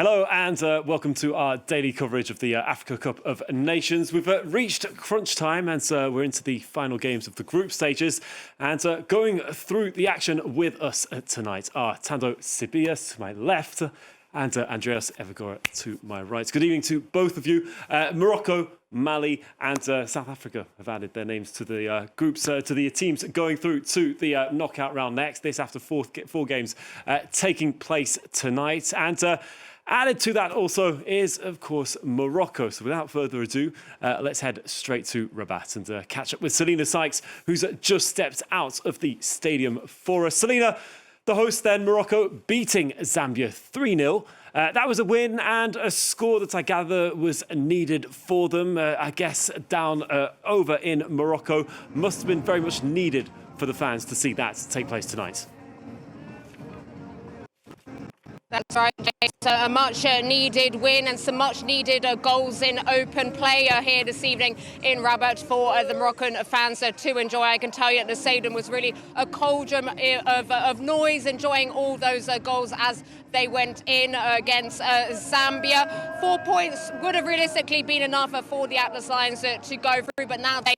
Hello and welcome to our daily coverage of the Africa Cup of Nations. We've reached crunch time and we're into the final games of the group stages. And going through the action with us tonight are Tando Sibias to my left and Andreas Evagora to my right. Good evening to both of you. Morocco, Mali and South Africa have added their names to the groups, to the teams going through to the knockout round next. This after four games taking place tonight. And added to that also is, of course, Morocco. So without further ado, let's head straight to Rabat and catch up with Selina Sykes, who's just stepped out of the stadium for us. Selina, the host then, Morocco, beating Zambia 3-0. That was a win and a score that I gather was needed for them. I guess down over in Morocco must have been very much needed for the fans to see that take place tonight. That's right, James. A much-needed win and some much-needed goals in open play here this evening in Rabat for the Moroccan fans to enjoy. I can tell you that the stadium was really a cauldron of noise, enjoying all those goals as they went in against Zambia. 4 points would have realistically been enough for the Atlas Lions to go through, but now they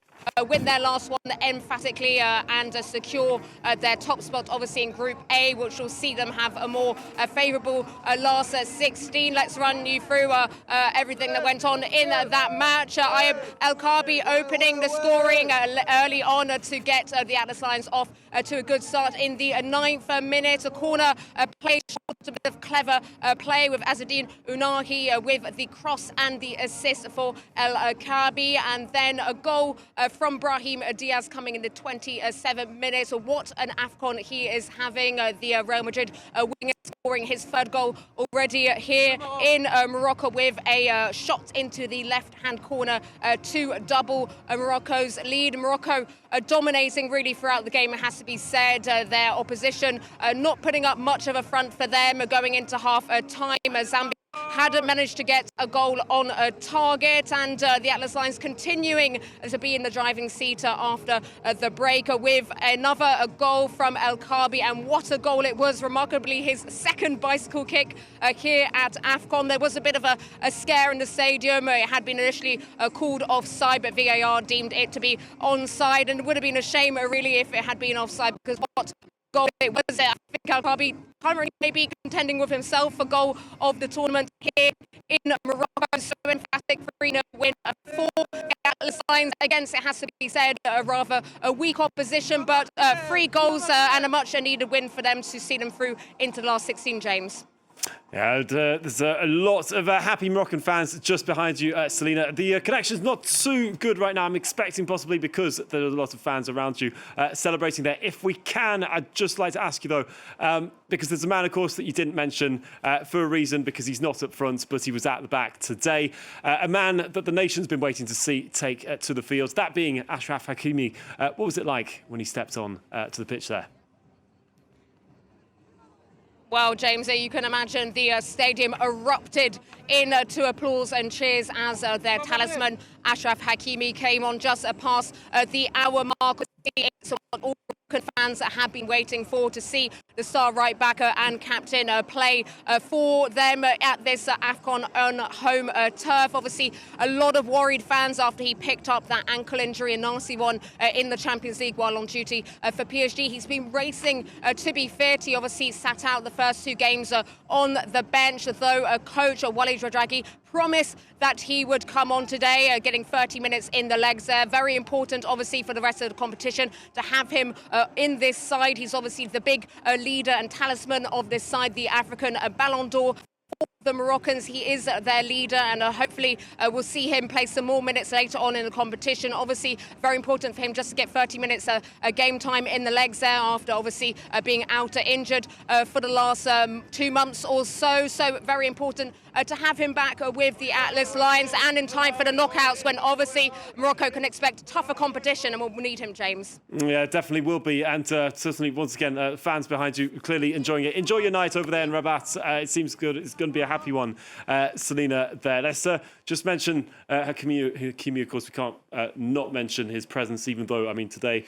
win their last one emphatically and secure their top spot, obviously in Group A, which will see them have a more favourable last 16. Let's run you through everything that went on in that match. Ayab El-Kabi opening the scoring early on to get the Atlas Lions off to a good start in the 9th minute. A corner play, a bit of clever play with Azzedine Ounahi with the cross and the assist for El-Kabi, and then a goal from Brahim Diaz coming in the 27th minute. So what an AFCON he is having. The Real Madrid winger scoring his third goal already here in Morocco with a shot into the left-hand corner to double Morocco's lead. Morocco dominating really throughout the game, it has to be said. Their opposition not putting up much of a front for them going into half-time. Zambia hadn't managed to get a goal on target, and the Atlas Lions continuing to be in the driving seat after the break with another goal from El-Kabi, and what a goal it was. Remarkably, his second bicycle kick here at AFCON. There was a bit of a scare in the stadium. It had been initially called offside, but VAR deemed it to be onside, and it would have been a shame really if it had been offside, because what goal it was. I think El-Kabi currently maybe contending with himself for goal of the tournament here in Morocco. So emphatic 3-0 win for Atlas Lions against, it has to be said, a rather weak opposition, but 3 goals and a much needed win for them to see them through into the last 16, James. Yeah, there's a lot of happy Moroccan fans just behind you, Selina. The connection's not too good right now. I'm expecting possibly because there are a lot of fans around you celebrating there. If we can, I'd just like to ask you, though, because there's a man, of course, that you didn't mention for a reason, because he's not up front, but he was at the back today. A man that the nation's been waiting to see take to the field, that being Achraf Hakimi. What was it like when he stepped on to the pitch there? Well, James, you can imagine the stadium erupted into applause and cheers as their talisman, Achraf Hakimi, came on just past the hour mark. It's what all fans have been waiting for, to see the star right backer and captain play for them at this AFCON on home turf. Obviously, a lot of worried fans after he picked up that ankle injury, a nasty one, in the Champions League while on duty for PSG. He's been racing to be fit. He obviously sat out the first 2 games on the bench, though coach Walid Regragui promised that he would come on today, getting 30 minutes in the legs there. Very important, obviously, for the rest of the competition to have him in this side. He's obviously the big leader and talisman of this side, the African Ballon d'Or. The Moroccans, he is their leader, and hopefully we'll see him play some more minutes later on in the competition. Obviously, very important for him just to get 30 minutes game time in the legs there after obviously being out injured for the last 2 months or so. So very important to have him back with the Atlas Lions, and in time for the knockouts, when obviously Morocco can expect tougher competition and we'll need him, James. Yeah, definitely will be, and certainly once again fans behind you clearly enjoying it. Enjoy your night over there in Rabat. It seems good. It's going to be a happy one, Selina. There. Let's just mention Hakimi. Of course, we can't not mention his presence, even though, I mean, today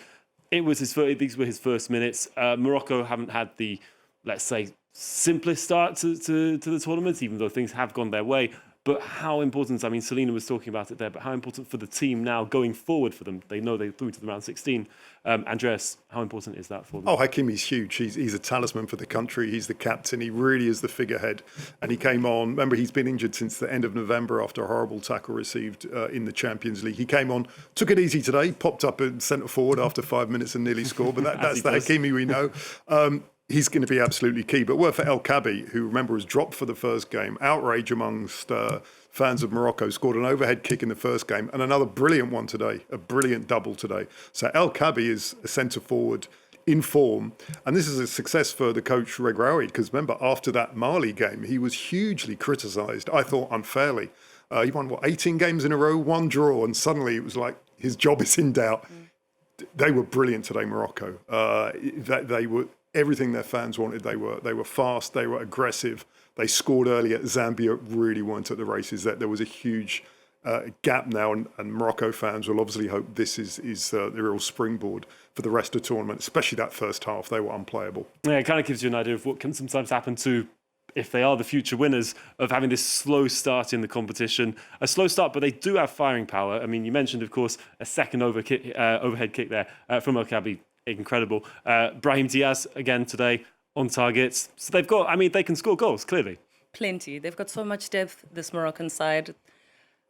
these were his first minutes. Morocco haven't had the, let's say, simplest start to the tournament, even though things have gone their way. But how important, I mean, Selena was talking about it there, but how important for the team now going forward for them? They know they through to the round 16. Andreas, how important is that for them? Oh, Hakimi's huge. He's a talisman for the country. He's the captain. He really is the figurehead. And he came on, remember, he's been injured since the end of November after a horrible tackle received in the Champions League. He came on, took it easy today, popped up in centre forward after 5 minutes and nearly scored. But that's the Hakimi we know. He's going to be absolutely key. But word for El Kabi, who, remember, was dropped for the first game. Outrage amongst fans of Morocco. Scored an overhead kick in the first game and another brilliant one today, a brilliant double today. So El Kabi is a centre-forward in form. And this is a success for the coach Regraoui, because remember, after that Mali game, he was hugely criticised, I thought unfairly. He won, 18 games in a row, 1 draw, and suddenly it was like his job is in doubt. They were brilliant today, Morocco. They were everything their fans wanted. They were fast, they were aggressive. They scored early. Zambia really weren't at the races. There was a huge gap now, and Morocco fans will obviously hope this is the real springboard for the rest of the tournament, especially that first half. They were unplayable. Yeah, it kind of gives you an idea of what can sometimes happen to, if they are the future winners, of having this slow start in the competition. A slow start, but they do have firing power. I mean, you mentioned, of course, a second overhead kick there from El Kabi. Incredible. Brahim Diaz, again today, on targets. So they've got, I mean, they can score goals, clearly. Plenty. They've got so much depth, this Moroccan side.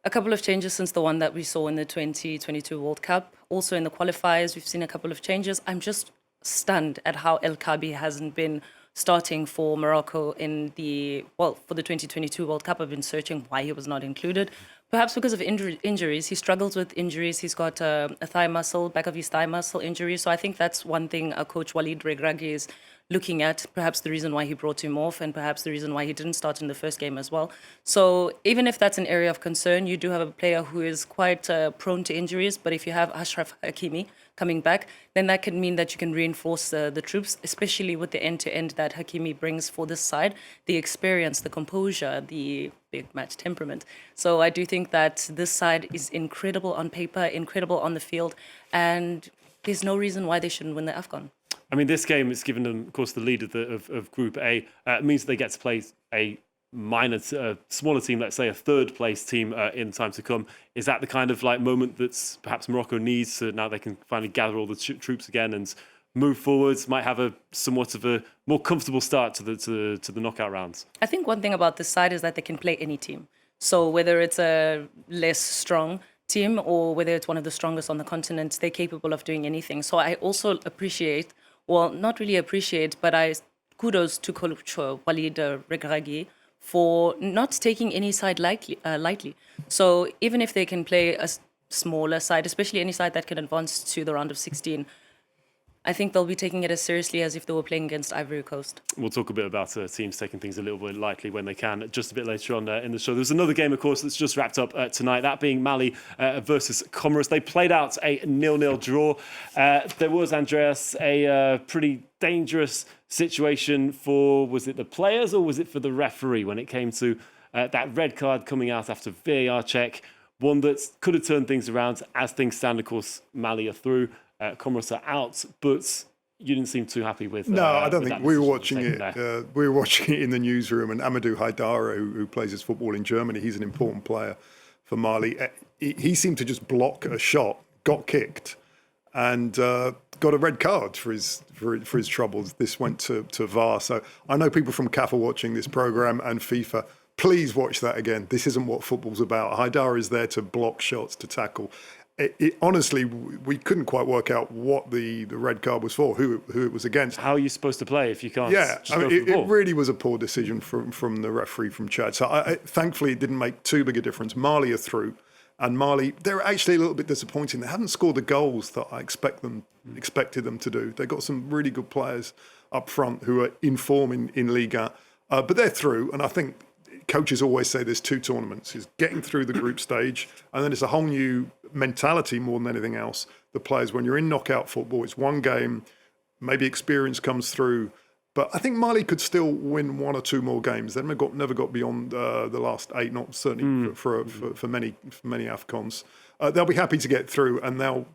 A couple of changes since the one that we saw in the 2022 World Cup. Also in the qualifiers, we've seen a couple of changes. I'm just stunned at how El Kabi hasn't been starting for Morocco in for the 2022 World Cup. I've been searching why he was not included. Perhaps because of injuries. He struggles with injuries. He's got a back of his thigh muscle injury. So I think that's one thing Coach Walid Regragui is looking at, perhaps the reason why he brought him off and perhaps the reason why he didn't start in the first game as well. So even if that's an area of concern, you do have a player who is quite prone to injuries. But if you have Achraf Hakimi coming back, then that can mean that you can reinforce the troops, especially with the end-to-end that Hakimi brings for this side, the experience, the composure, the big match temperament. So I do think that this side is incredible on paper, incredible on the field, and there's no reason why they shouldn't win the AFCON. I mean, this game has given them, of course, the lead of Group A. It means they get to play a smaller team, let's say a third place team in time to come. Is that the kind of like moment that's perhaps Morocco needs, so now they can finally gather all the troops again and move forwards, might have a somewhat of a more comfortable start to the knockout rounds? I think one thing about this side is that they can play any team. So whether it's a less strong team or whether it's one of the strongest on the continent, they're capable of doing anything. So I also appreciate, well, not really appreciate, but kudos to Coach Walid Regragui for not taking any side lightly. So even if they can play a smaller side, especially any side that can advance to the round of 16, I think they'll be taking it as seriously as if they were playing against Ivory Coast. We'll talk a bit about teams taking things a little bit lightly when they can, just a bit later on in the show. There's another game, of course, that's just wrapped up tonight, that being Mali versus Comoros. They played out a 0-0 draw. There was, Andreas, a pretty dangerous situation for, was it the players or was it for the referee when it came to that red card coming out after VAR check? One that could have turned things around. As things stand, of course, Mali are through. Comoros are out, but you didn't seem too happy with. No, I don't think we were watching it. We were watching it in the newsroom, and Amadou Haidara, who plays his football in Germany, he's an important player for Mali. He seemed to just block a shot, got kicked, and got a red card for his troubles. This went to VAR. So I know people from CAF are watching this program and FIFA. Please watch that again. This isn't what football's about. Haidara is there to block shots, to tackle. Honestly, we couldn't quite work out what the red card was for, who it was against. How are you supposed to play if you can't? Yeah, just go for the ball? It really was a poor decision from the referee from Chad. So thankfully, it didn't make too big a difference. Mali are through, and Mali, they're actually a little bit disappointing. They haven't scored the goals that I expected them to do. They've got some really good players up front who are in form in Liga, but they're through, and I think coaches always say there's 2 tournaments. It's getting through the group stage, and then it's a whole new mentality more than anything else. The players, when you're in knockout football, it's one game, maybe experience comes through. But I think Mali could still win 1 or 2 more games. They've never got beyond the last 8, not certainly for many AFCONs. They'll be happy to get through, and they'll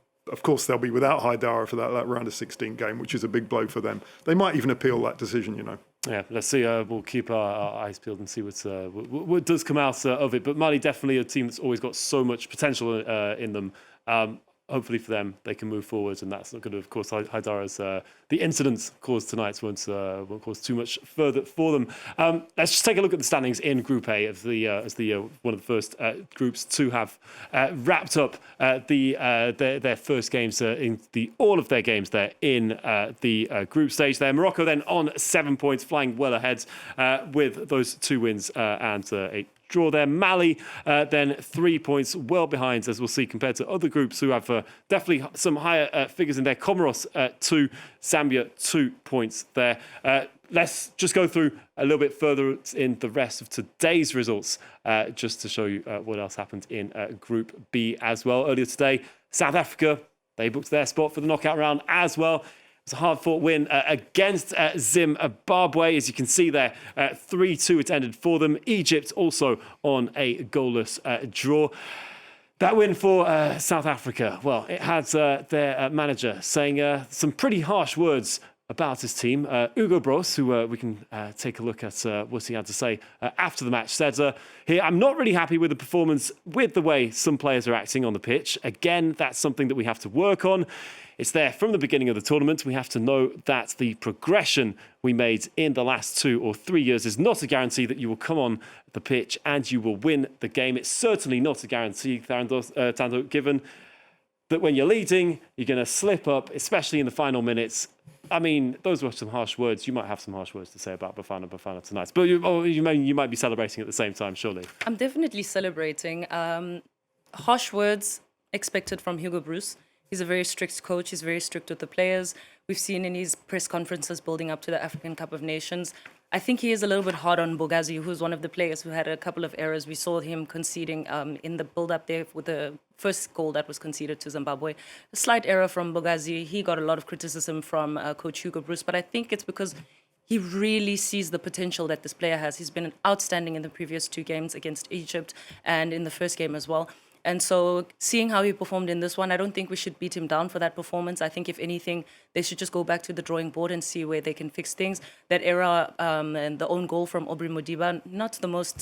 be without Haidara for that round of 16 game, which is a big blow for them. They might even appeal that decision, Yeah, let's see. We'll keep our eyes peeled and see what does come out of it. But Mali definitely a team that's always got so much potential in them. Hopefully for them, they can move forward, and that's not going to, of course, Haidara's the incidents caused tonight won't cause too much further for them. Let's just take a look at the standings in Group A of the one of the first groups to have wrapped up their first games in all of their games there in the group stage. There, Morocco then on 7 points, flying well ahead with those 2 wins and 8 draw there. Mali then 3 points well behind, as we'll see, compared to other groups who have definitely some higher figures in there. Comoros 2, Zambia 2 points there. Let's just go through a little bit further in the rest of today's results, just to show you what else happened in Group B as well. Earlier today, South Africa, they booked their spot for the knockout round as well. It's a hard-fought win against Zimbabwe. As you can see there, 3-2 it ended for them. Egypt also on a goalless draw. That win for South Africa, well, it had their manager saying some pretty harsh words about his team. Hugo Broos, who we can take a look at what he had to say after the match, said, here, I'm not really happy with the performance, with the way some players are acting on the pitch. Again, that's something that we have to work on. It's there from the beginning of the tournament. We have to know that the progression we made in the last 2 or 3 years is not a guarantee that you will come on the pitch and you will win the game. It's certainly not a guarantee, Tando, given that when you're leading, you're going to slip up, especially in the final minutes. I mean, those were some harsh words. You might have some harsh words to say about Bafana tonight. But you might be celebrating at the same time, surely. I'm definitely celebrating. Harsh words expected from Hugo Broos. He's a very strict coach. He's very strict with the players. We've seen in his press conferences building up to the African Cup of Nations. I think he is a little bit hard on Bogazi, who's one of the players who had a couple of errors. We saw him conceding in the build-up there with the first goal that was conceded to Zimbabwe. A slight error from Bogazi. He got a lot of criticism from Coach Hugo Broos, but I think it's because he really sees the potential that this player has. He's been outstanding in the previous 2 games against Egypt and in the first game as well. And so seeing how he performed in this one, I don't think we should beat him down for that performance. I think, if anything, they should just go back to the drawing board and see where they can fix things. That error and the own goal from Aubrey Modiba, not the most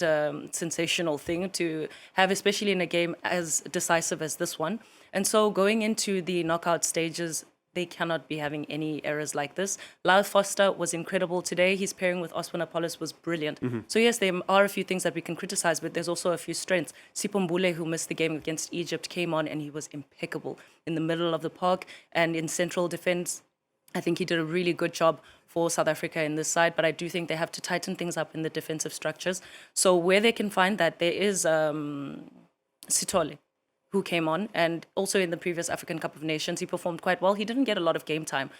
sensational thing to have, especially in a game as decisive as this one. And so going into the knockout stages, they cannot be having any errors like this. Lyle Foster was incredible today. His pairing with Oswin Appollis was brilliant. Mm-hmm. So yes, there are a few things that we can criticize, but there's also a few strengths. Sipho Mbule, who missed the game against Egypt, came on and he was impeccable in the middle of the park and in central defense. I think he did a really good job for South Africa in this side, but I do think they have to tighten things up in the defensive structures. So where they can find that, there is Sithole, who came on, and also in the previous African Cup of Nations, he performed quite well. He didn't get a lot of game time.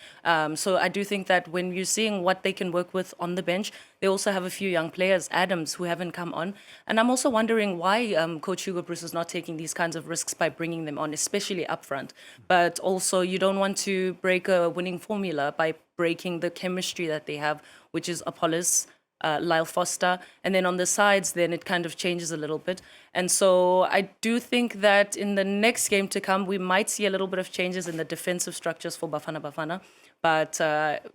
So I do think that when you're seeing what they can work with on the bench, they also have a few young players, Adams, who haven't come on. And I'm also wondering why Coach Hugo Broos is not taking these kinds of risks by bringing them on, especially up front. But also, you don't want to break a winning formula by breaking the chemistry that they have, which is Appollis, Lyle Foster, and then on the sides, then it kind of changes a little bit. And so I do think that in the next game to come, we might see a little bit of changes in the defensive structures for Bafana. But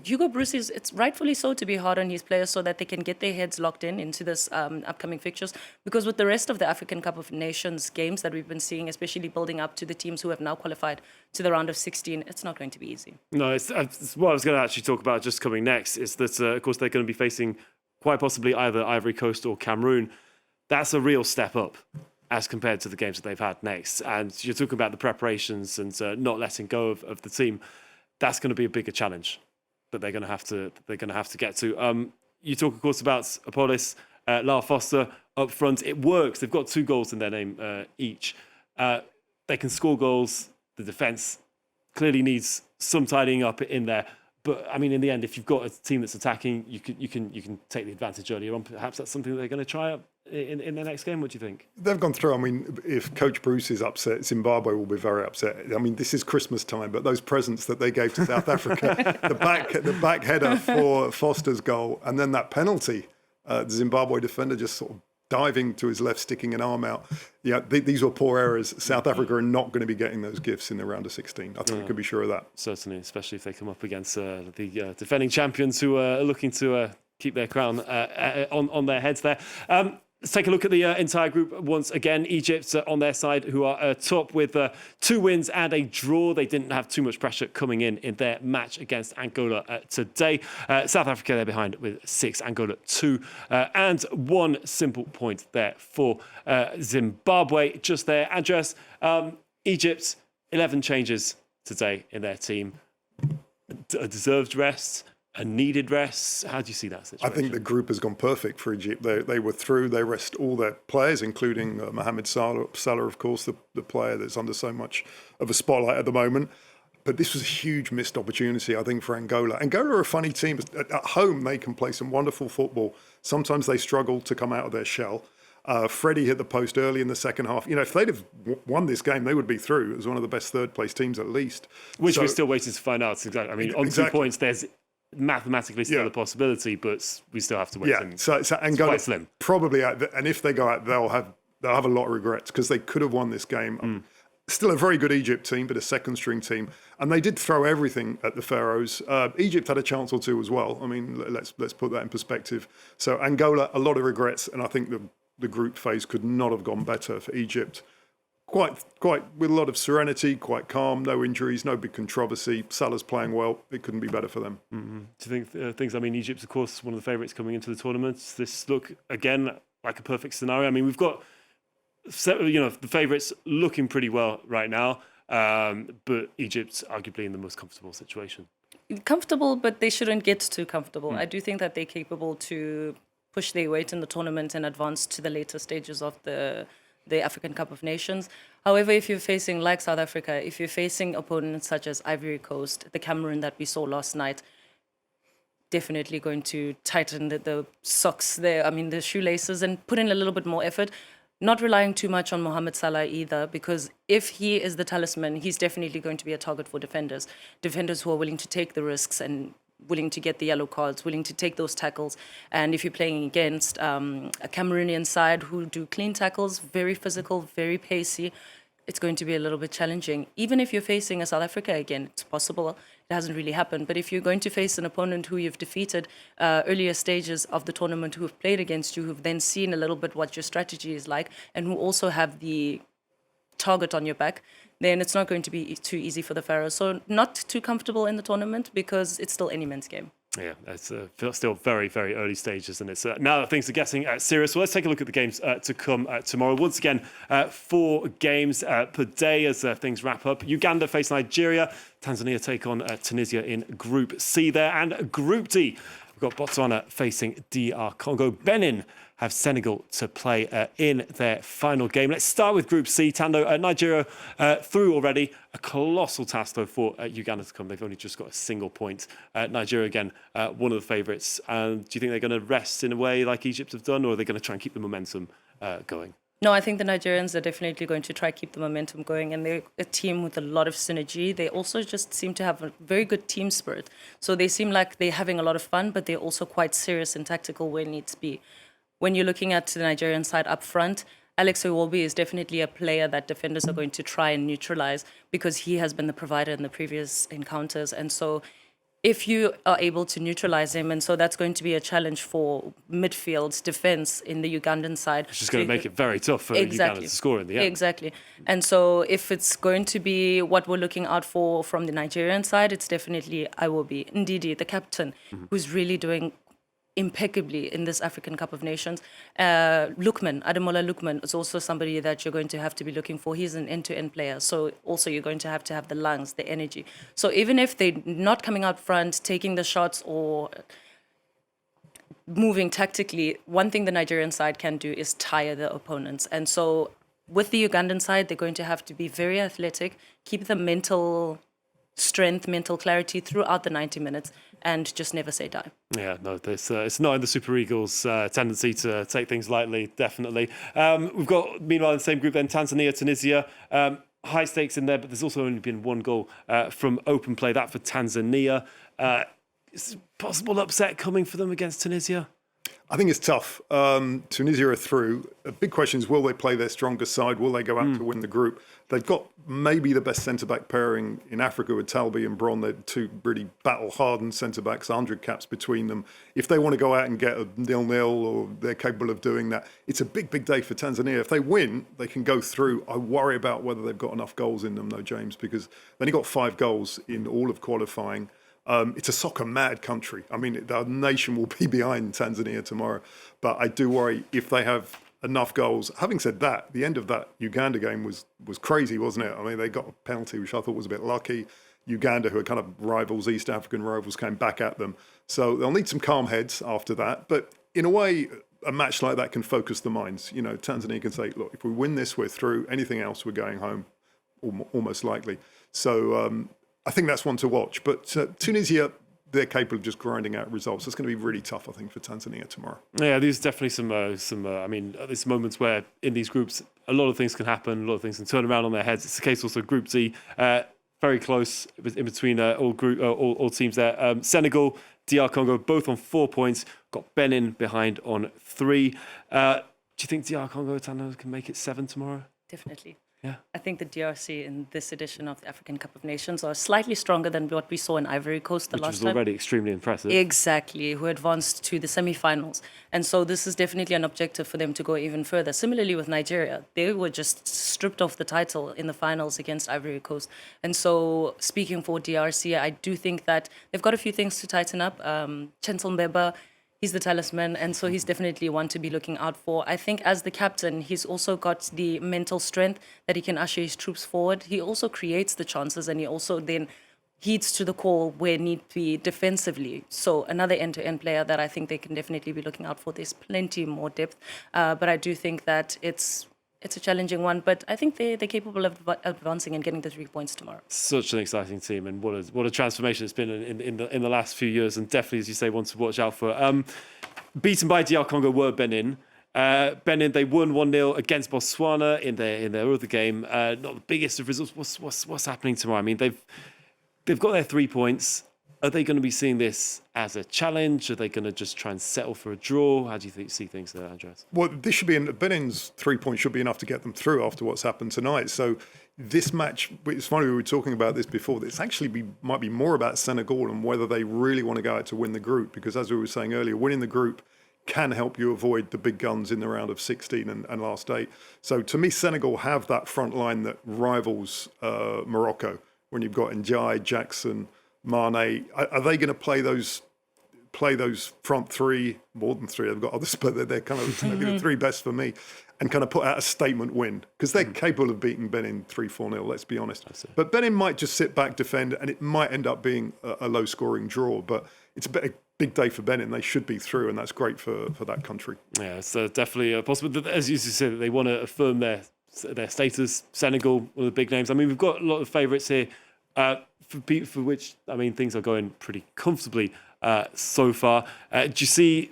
Hugo Broos it's rightfully so to be hard on his players so that they can get their heads locked into this upcoming fixtures. Because with the rest of the African Cup of Nations games that we've been seeing, especially building up to the teams who have now qualified to the round of 16, it's not going to be easy. No, it's what I was going to actually talk about just coming next is that, of course, they're going to be facing quite possibly either Ivory Coast or Cameroon. That's a real step up as compared to the games that they've had next. And you're talking about the preparations and not letting go of the team. That's going to be a bigger challenge that they're going to have to get to. You talk, of course, about Appollis, Lyle Foster up front. It works. They've got 2 goals in their name each. They can score goals. The defence clearly needs some tidying up in there. But I mean, in the end, if you've got a team that's attacking, you can take the advantage earlier on. Perhaps that's something that they're going to try out in their next game. What do you think? They've gone through. I mean, if Coach Broos is upset, Zimbabwe will be very upset. I mean, this is Christmas time, but those presents that they gave to South Africa, the back header for Foster's goal, and then that penalty, the Zimbabwe defender just sort of diving to his left, sticking an arm out. Yeah, these were poor errors. South Africa are not going to be getting those gifts in the round of 16. I think we can be sure of that. Certainly, especially if they come up against the defending champions who are looking to keep their crown on their heads there. Let's take a look at the entire group once again. Egypt on their side, who are top with 2 wins and a draw. They didn't have too much pressure coming in their match against Angola today. South Africa, they're behind with 6, Angola 2, and 1 simple point there for Zimbabwe. Just there, Andres, Egypt, 11 changes today in their team. A deserved rest, a needed rest. How do you see that situation? I think the group has gone perfect for Egypt. They were through. They rest all their players, including Mohamed Salah, of course, the player that's under so much of a spotlight at the moment. But this was a huge missed opportunity, I think, for Angola. Angola are a funny team. At home, they can play some wonderful football. Sometimes they struggle to come out of their shell. Freddie hit the post early in the second half. You know, if they'd have won this game, they would be through. It was one of the best third-place teams, at least. Which we're still waiting to find out. Exactly. I mean, on 2 points, there's mathematically still a possibility, but we still have to wait. Yeah, so Angola slim. Probably, and if they go out, they'll have a lot of regrets because they could have won this game. Still a very good Egypt team, but a second-string team, and they did throw everything at the Pharaohs. Egypt had a chance or two as well. I mean, let's put that in perspective. So Angola, a lot of regrets, and I think the group phase could not have gone better for Egypt. Quite with a lot of serenity, quite calm, no injuries, no big controversy. Salah's playing well. It couldn't be better for them. Mm-hmm. Do you think things? I mean, Egypt's of course one of the favourites coming into the tournament. Does this look again like a perfect scenario? I mean, we've got the favourites looking pretty well right now, but Egypt's arguably in the most comfortable situation. Comfortable, but they shouldn't get too comfortable. I do think that they're capable to push their weight in the tournament and advance to the later stages of the African Cup of Nations. However, if you're facing, like South Africa, if you're facing opponents such as Ivory Coast, the Cameroon that we saw last night, definitely going to tighten the socks there, the shoelaces, and put in a little bit more effort. Not relying too much on Mohamed Salah either, because if he is the talisman, he's definitely going to be a target for defenders. Defenders who are willing to take the risks and willing to get the yellow cards, willing to take those tackles. And if you're playing against a Cameroonian side who do clean tackles, very physical, very pacey, it's going to be a little bit challenging. Even if you're facing a South Africa again, it's possible. It hasn't really happened. But if you're going to face an opponent who you've defeated earlier stages of the tournament, who have played against you, who've then seen a little bit what your strategy is like, and who also have the target on your back, then it's not going to be too easy for the Pharaohs. So not too comfortable in the tournament because it's still any man's game. Yeah, it's still very, very early stages, and it's now that things are getting serious. So let's take a look at the games to come tomorrow. Once again, 4 games per day as things wrap up. Uganda face Nigeria. Tanzania take on Tunisia in Group C there. And Group D, we've got Botswana facing DR Congo. Benin have Senegal to play in their final game. Let's start with Group C. Tando, Nigeria through already. A colossal task, though, for Uganda to come. They've only just got a single point. Nigeria, again, one of the favourites. Do you think they're going to rest in a way like Egypt have done, or are they going to try and keep the momentum going? No, I think the Nigerians are definitely going to try to keep the momentum going, and they're a team with a lot of synergy. They also just seem to have a very good team spirit. So they seem like they're having a lot of fun, but they're also quite serious and tactical where it needs to be. When you're looking at the Nigerian side up front, Alex Iwobi is definitely a player that defenders are going to try and neutralize because he has been the provider in the previous encounters. And so if you are able to neutralize him, and so that's going to be a challenge for midfield's defense in the Ugandan side. It's just going to make it very tough for Uganda to score in the end. Exactly. And so if it's going to be what we're looking out for from the Nigerian side, it's definitely Iwobi, Ndidi, the captain, who's really doing impeccably in this African Cup of Nations. Ademola Lookman is also somebody that you're going to have to be looking for. He's an end-to-end player, so also you're going to have the lungs, the energy. So even if they're not coming out front, taking the shots or moving tactically, one thing the Nigerian side can do is tire the opponents. And so with the Ugandan side, they're going to have to be very athletic, keep the mental strength, mental clarity throughout the 90 minutes, and just never say die. Yeah, no, it's not in the Super Eagles' tendency to take things lightly, definitely. We've got, meanwhile, in the same group then, Tanzania, Tunisia. High stakes in there, but there's also only been 1 goal from open play, that for Tanzania. Is possible upset coming for them against Tunisia? I think it's tough. Tunisia are through. A big question is, will they play their strongest side? Will they go out to win the group? They've got maybe the best centre-back pairing in Africa with Talbi and Bron. They're two really battle-hardened centre-backs, 100 caps between them. If they want to go out and get a 0-0, or they're capable of doing that, it's a big, big day for Tanzania. If they win, they can go through. I worry about whether they've got enough goals in them, though, James, because they only got 5 goals in all of qualifying. It's a soccer-mad country. I mean, the nation will be behind Tanzania tomorrow. But I do worry if they have enough goals. Having said that, the end of that Uganda game was crazy, wasn't it? I mean, they got a penalty, which I thought was a bit lucky. Uganda, who are kind of rivals, East African rivals, came back at them. So they'll need some calm heads after that. But in a way, a match like that can focus the minds. You know, Tanzania can say, look, if we win this, we're through. Anything else, we're going home, almost likely. So I think that's one to watch. But Tunisia, they're capable of just grinding out results. It's going to be really tough, I think, for Tanzania tomorrow. Yeah, there's definitely some. I mean, there's moments where in these groups, a lot of things can happen. A lot of things can turn around on their heads. It's the case also Group D, very close in between all teams there. Senegal, DR Congo, both on 4 points. Got Benin behind on 3. Do you think DR Congo can make it 7 tomorrow? Definitely. Yeah. I think the DRC in this edition of the African Cup of Nations are slightly stronger than what we saw in Ivory Coast last time. Which was already extremely impressive. Exactly, who advanced to the semi-finals. And so this is definitely an objective for them to go even further. Similarly with Nigeria, they were just stripped of the title in the finals against Ivory Coast. And so speaking for DRC, I do think that they've got a few things to tighten up. Chancel Mbeba, he's the talisman, and so he's definitely one to be looking out for. I think as the captain, he's also got the mental strength that he can usher his troops forward. He also creates the chances, and he also then heeds to the call where need be defensively. So another end-to-end player that I think they can definitely be looking out for. There's plenty more depth, but I do think that it's a challenging one, but I think they're capable of advancing and getting the 3 points tomorrow. Such an exciting team, and what a transformation it's been in the last few years, and definitely, as you say, one to watch out for. Beaten by DR Congo were Benin. Benin, they won 1-0 against Botswana in their other game. Not the biggest of results. What's happening tomorrow? I mean, they've got their 3 points. Are they going to be seeing this as a challenge? Are they going to just try and settle for a draw? How do you see things there, Andreas? Well, this should be Benin's 3 points should be enough to get them through after what's happened tonight. So this match, it's funny, we were talking about this before. This actually might be more about Senegal and whether they really want to go out to win the group. Because as we were saying earlier, winning the group can help you avoid the big guns in the round of 16 and last 8. So to me, Senegal have that front line that rivals Morocco. When you've got Ndiaye, Jackson, Mane, are they going to play those front 3, more than 3? They've got others, but they're kind of maybe the 3 best for me, and kind of put out a statement win because they're capable of beating Benin 3-4-0. Let's be honest. But Benin might just sit back, defend, and it might end up being a low-scoring draw. But it's a big day for Benin. They should be through, and that's great for that country. Yeah, it's definitely possible. As you said, they want to affirm their status. Senegal, one of the big names. I mean, we've got a lot of favourites here. For which, I mean, things are going pretty comfortably so far. Do you see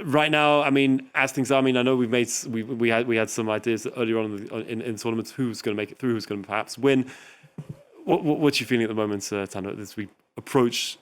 right now? I mean, as things are, I mean, I know we had some ideas earlier on in tournaments who's going to make it through, who's going to perhaps win. What's your feeling at the moment, Tana, as we approach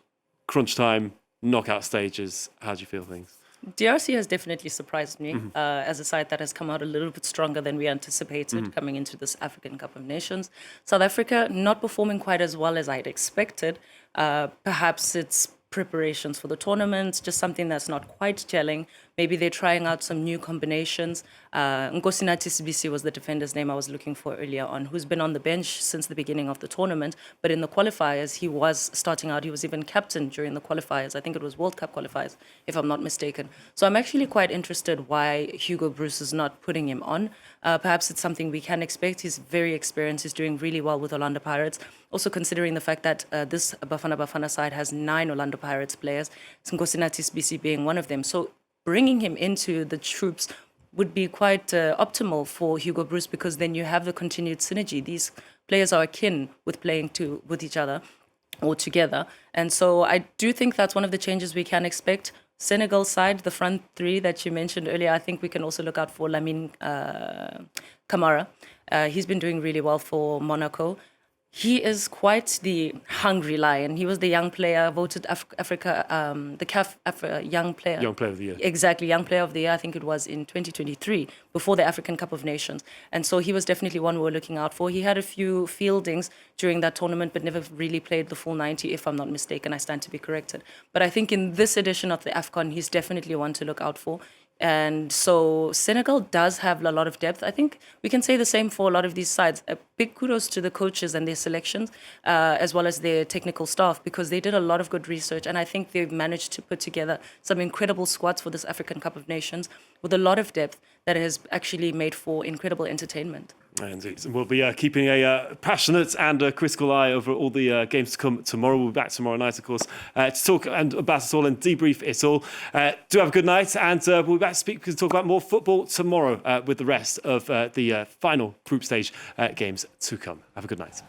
crunch time, knockout stages? How do you feel things? DRC has definitely surprised me as a side that has come out a little bit stronger than we anticipated coming into this African Cup of Nations. South Africa not performing quite as well as I'd expected. Perhaps it's preparations for the tournament, just something that's not quite gelling. Maybe they're trying out some new combinations. Nkosinathi Sibisi was the defender's name I was looking for earlier on, who's been on the bench since the beginning of the tournament. But in the qualifiers, he was starting out. He was even captain during the qualifiers. I think it was World Cup qualifiers, if I'm not mistaken. So I'm actually quite interested why Hugo Broos is not putting him on. Perhaps it's something we can expect. He's very experienced. He's doing really well with Orlando Pirates. Also considering the fact that this Bafana side has 9 Orlando Pirates players, Nkosinathi Sibisi being one of them. So bringing him into the troops would be quite optimal for Hugo Broos because then you have the continued synergy. These players are akin with playing with each other or together. And so I do think that's one of the changes we can expect. Senegal side, the front 3 that you mentioned earlier, I think we can also look out for Lamine Camara. He's been doing really well for Monaco. He is quite the hungry lion. He was the young player, voted Africa, the CAF Young Player. Young Player of the Year. Exactly, Young Player of the Year, I think it was in 2023, before the African Cup of Nations. And so he was definitely one we were looking out for. He had a few fieldings during that tournament, but never really played the full 90, if I'm not mistaken. I stand to be corrected. But I think in this edition of the AFCON, he's definitely one to look out for. And so Senegal does have a lot of depth. I think we can say the same for a lot of these sides. A big kudos to the coaches and their selections, as well as their technical staff, because they did a lot of good research. And I think they've managed to put together some incredible squads for this African Cup of Nations with a lot of depth that has actually made for incredible entertainment. Indeed. And we'll be keeping a passionate and critical eye over all the games to come tomorrow. We'll be back tomorrow night, of course, to talk about it all and debrief it all. Do have a good night, and we'll be back to talk about more football tomorrow with the rest of the final group stage games to come. Have a good night.